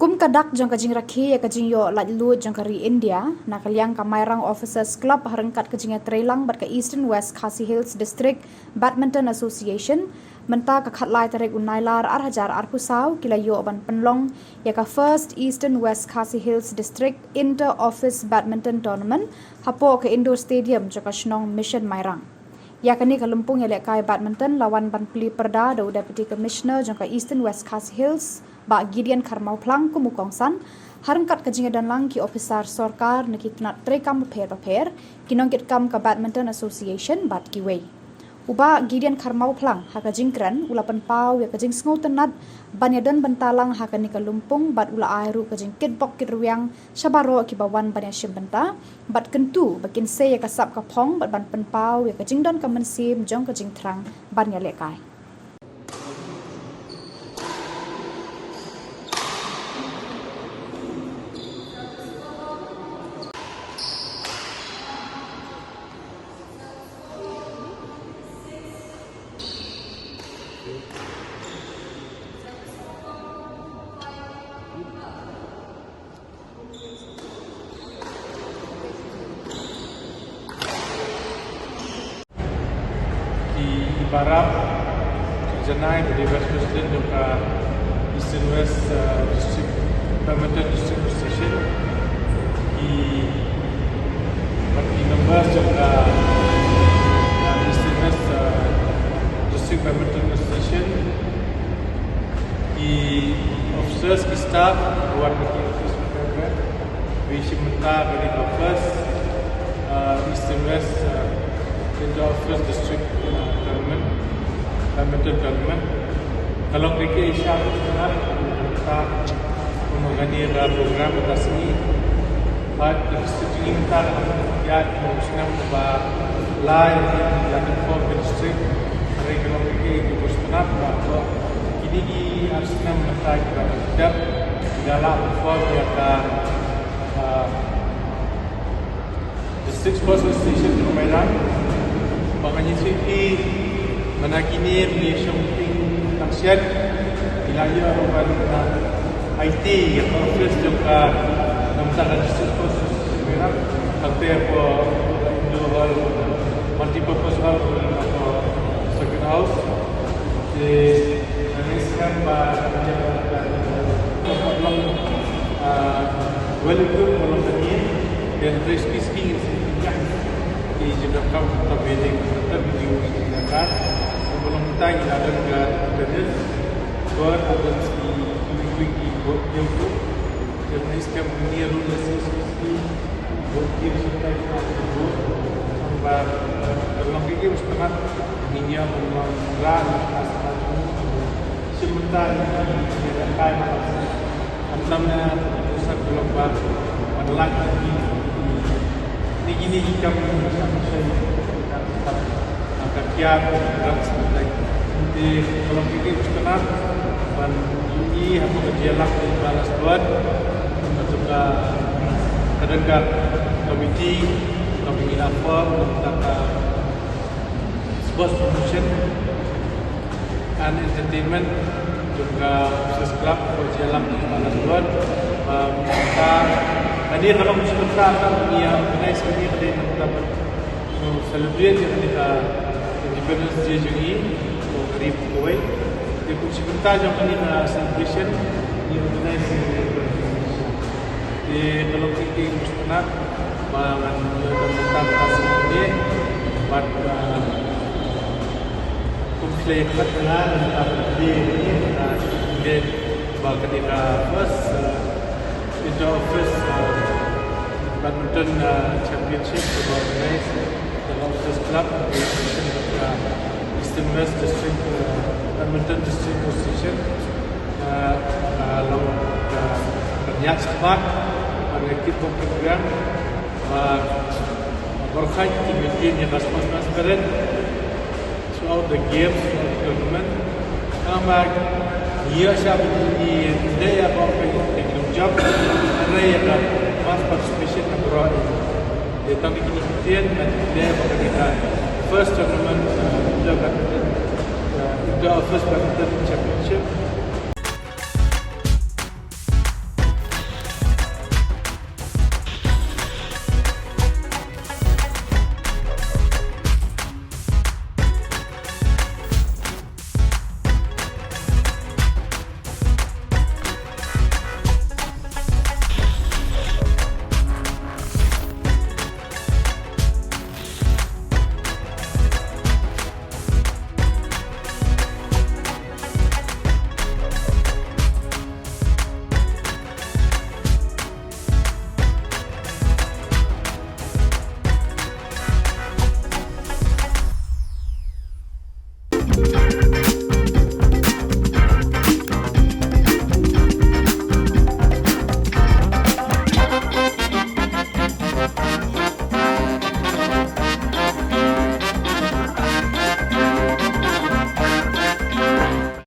Kum kadak jong kajing rakhi ya kajing yo lat lu jong kari India na kalyang kamairang officers club harengkat kajing trailang bat ka Eastern West Khasi Hills District Badminton Association menta ka khatlai tarek unailar arhajar arpusau kila yo ban penlong ya ka first Eastern West Khasi Hills District Inter Office Badminton Tournament hapo ka indoor stadium jong ka Shnong Mission Mairang. Ya kini kalumpung ya lekai badminton lawan ban peli perda do Deputy Commissioner jong ka Eastern West Khasi Hills ba Gideon Karmau Plang kumukongsan harengkat kajinga dan langki officer sorkar nakitnat trekam pair kinongkit kam ka Badminton Association bat kiwei. Uba Gideon Karmau Plang ha kajingkran ulapan pau ya kajing sngo tenat banyadan bentalang ha kani kalumpung bat ula airu kajing kitbok kitruang syabaro kibawan banya shimbenta bat kentu bakin se ya kasap kapong bat ban penpau ya kajing don kamensim jong kajing terang banya lekai. Di Barat, Janai dari West President juga Eastern West District Badminton District Station di Numbers juga Eastern West District Badminton Station di officers di staff buat office mereka visi mentah dari first Eastern West Inter Office District Government Badminton Government. Kalau mereka Asia sebenarnya kita mengani program atas ini, pada district ini kita ya mengusung bahwa lain yang inform district mereka kalau mereka itu sebenarnya bahwa ini harus mengenai kepada kita dalam inform yang district sports station di Medan. Makanya sini menakini Malaysia mungkin taksiat wilayah orang IT yang office juga nampak district sports merah hampir indoor hall multi-purpose hall atau second house di Malaysia Wellington belum tadi dan rescue di juga kau tetap bedeng tetap video ini kan sebelum kita ada dengan buat agensi wiki buat itu yang iskem ini rule sisi buat dia sudah itu sampai dalam video setengah ini yang mengelar asal sementara ada kain antamnya pusat gelombang online ini jika akan kiat berat sebentar. Jadi kalau kita berkenan, dan ini apa kerja lah di balas buat, juga kadang-kadang komiti apa tentang sports promotion and entertainment juga khusus club kerja lah di balas buat. Kita tadi kalau sebentar yang mengenai sini kita celebrate yang kita Independence Day juga untuk hari pegawai. Jadi sebentar yang mengenai celebration yang mengenai sini. Jadi kalau kita sebentar mengenai kasih ini, buat kumpulan keterangan tentang ini dan bagi kita first Inter Office Badminton Championship organized the Officers Club Eastern West District Badminton District Association long berniat sebab mengikut program berkait dengan yang transparent throughout the games of the tournament. Kamar ia siapa ini dia apa yang job array ada mass participation abroad. Dia tahu kita kemudian dan dia berkaitan first tournament juga Inter Office Badminton Championship